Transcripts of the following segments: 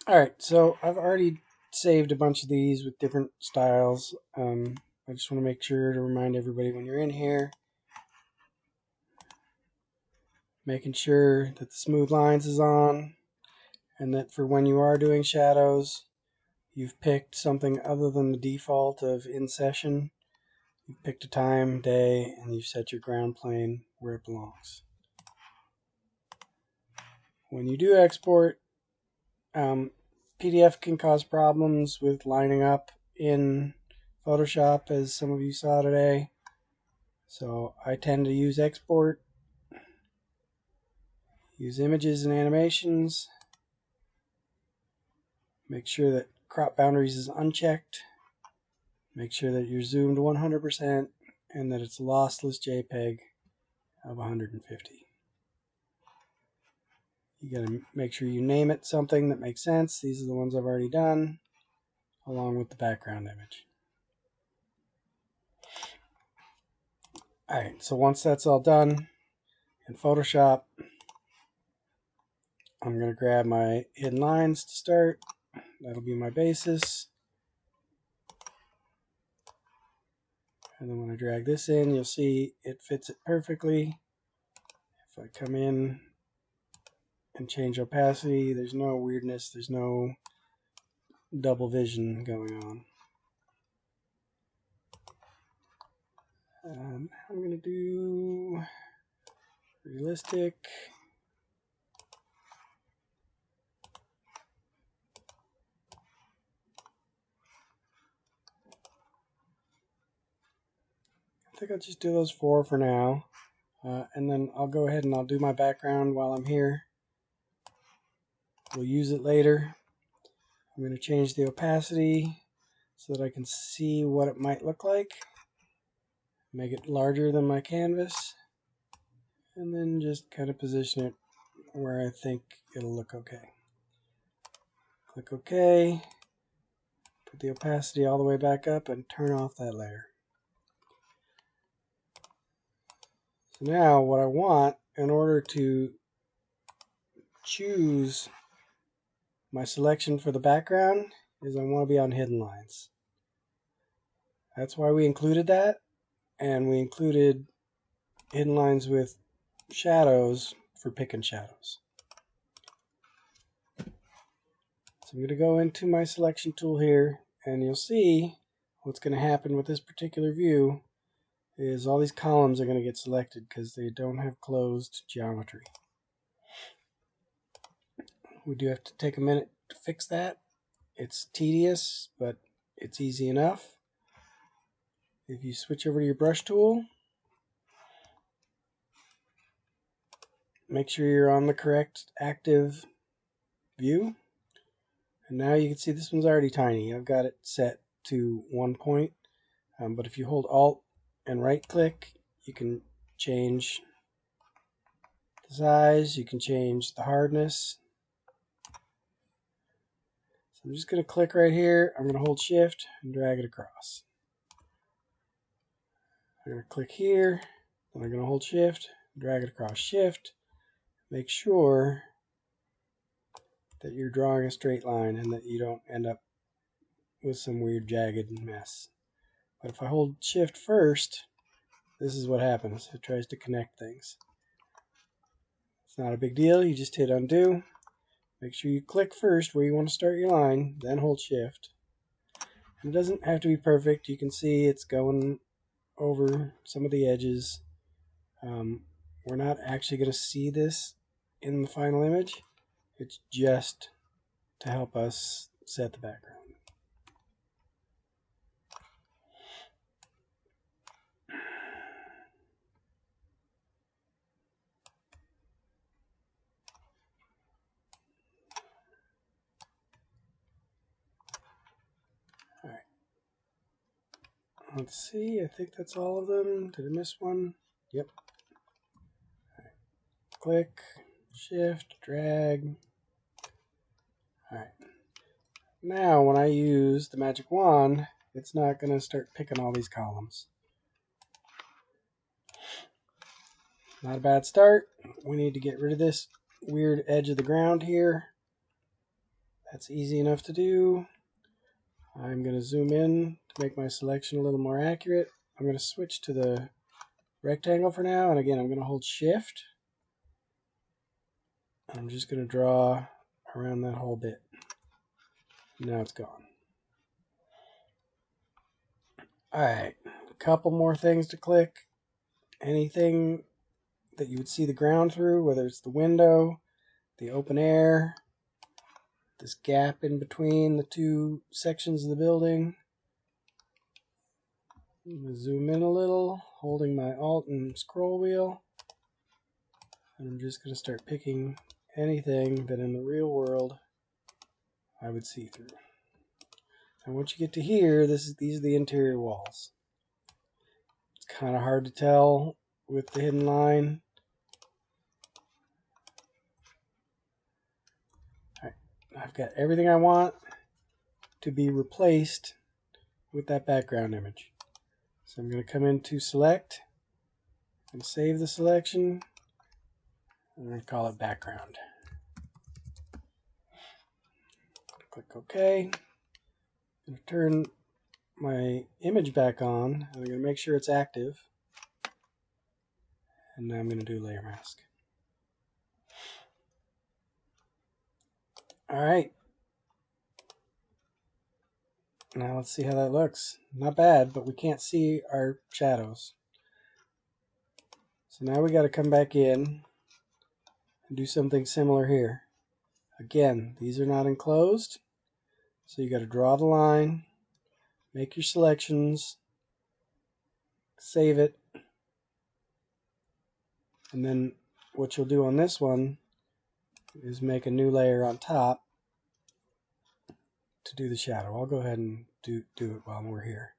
Alright, so I've already saved a bunch of these with different styles. I just want to make sure to remind everybody when you're in here, making sure that the smooth lines is on, and that for when you are doing shadows, you've picked something other than the default of in session. You've picked a time, day, and you've set your ground plane where it belongs. When you do export, PDF can cause problems with lining up in Photoshop, as some of you saw today. So I tend to use export, use images and animations, make sure that crop boundaries is unchecked, make sure that you're zoomed 100%, and that it's a lossless JPEG of 150. You got to make sure you name it something that makes sense. These are the ones I've already done, along with the background image. Alright, so once that's all done in Photoshop, I'm going to grab my hidden lines to start. That'll be my basis. And then when I drag this in, you'll see it fits it perfectly. If I come in and change opacity, there's no weirdness, there's no double vision going on. I'm going to do realistic. I think I'll just do those 4 for now. And then I'll go ahead and I'll do my background while I'm here. We'll use it later. I'm going to change the opacity so that I can see what it might look like. Make it larger than my canvas. And then just kind of position it where I think it'll look okay. Click OK. Put the opacity all the way back up and turn off that layer. So now what I want, in order to choose my selection for the background, is I want to be on hidden lines. That's why we included that, and we included hidden lines with shadows for picking shadows. So I'm going to go into my selection tool here, and you'll see what's going to happen with this particular view is all these columns are going to get selected because they don't have closed geometry. We do have to take a minute to fix that. It's tedious, but it's easy enough. If you switch over to your brush tool, make sure you're on the correct active view. And now you can see this one's already tiny. I've got it set to 1 point. But if you hold Alt and right click, you can change the size, you can change the hardness. So I'm just going to click right here. I'm going to hold Shift and drag it across. I'm going to click here, then I'm going to hold Shift, drag it across. Shift. Make sure that you're drawing a straight line and that you don't end up with some weird jagged mess. But if I hold Shift first, this is what happens. It tries to connect things. It's not a big deal. You just hit undo. Make sure you click first where you want to start your line, then hold Shift. And it doesn't have to be perfect. You can see it's going over some of the edges. We're not actually going to see this in the final image. It's just to help us set the background. All right. Let's see. I think that's all of them. Did I miss one? Yep. All right. Click, Shift, drag. All right. Now, when I use the magic wand, it's not going to start picking all these columns. Not a bad start. We need to get rid of this weird edge of the ground here. That's easy enough to do. I'm going to zoom in to make my selection a little more accurate. I'm going to switch to the rectangle for now, and again I'm going to hold shift. I'm just going to draw around that whole bit. Now it's gone. Alright, a couple more things to click. Anything that you would see the ground through, whether it's the window, the open air, this gap in between the two sections of the building. I'm going to zoom in a little, holding my Alt and scroll wheel. And I'm just going to start picking anything that in the real world I would see through. And once you get to here, these are the interior walls. It's kind of hard to tell with the hidden line. All right, I've got everything I want to be replaced with that background image. So I'm going to come into select and save the selection. I'm going to call it background. Click OK. I'm going to turn my image back on. I'm going to make sure it's active. And now I'm going to do layer mask. Alright. Now let's see how that looks. Not bad, but we can't see our shadows. So now we got to come back in and do something similar here. Again, these are not enclosed. So you got to draw the line, make your selections, save it, and then what you'll do on this one is make a new layer on top to do the shadow. I'll go ahead and do it while we're here.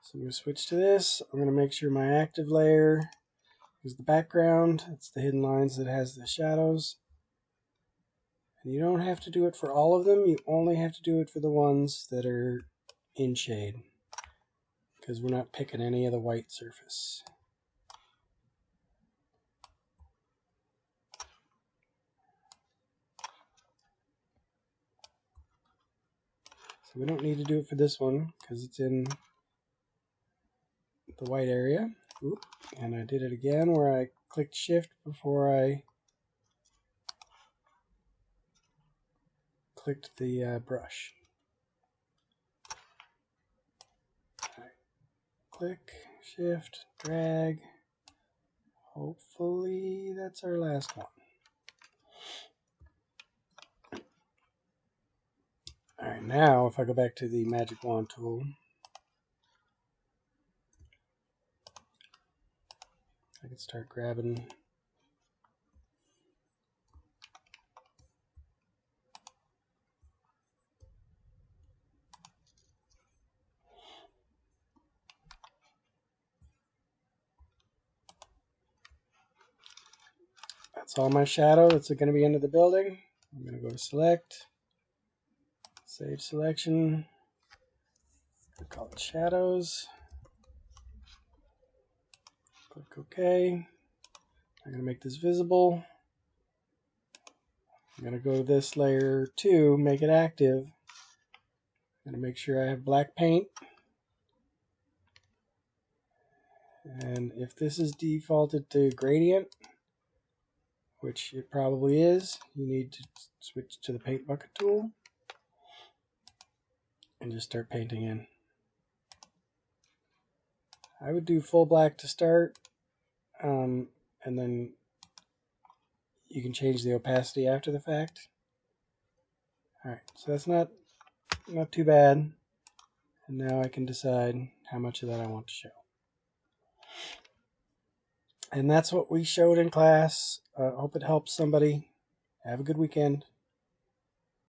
So I'm going to switch to this. I'm going to make sure my active layer is the background. It's the hidden lines that has the shadows. And you don't have to do it for all of them. You only have to do it for the ones that are in shade, because we're not picking any of the white surface. So we don't need to do it for this one because it's in the white area. Oop. And I did it again where I clicked shift before I clicked the brush. Right. Click, shift, drag. Hopefully that's our last one. Alright, now if I go back to the magic wand tool, I can start grabbing that's all my shadow that's going to be into the building. I'm going to go to select, save selection, I'll call it shadows, click OK. I'm going to make this visible. I'm going to go to this layer 2, make it active. I'm going to make sure I have black paint. And if this is defaulted to gradient, which it probably is, you need to switch to the paint bucket tool and just start painting in. I would do full black to start, and then you can change the opacity after the fact. Alright, so that's not too bad. And now I can decide how much of that I want to show. And that's what we showed in class. Hope it helps somebody. Have a good weekend.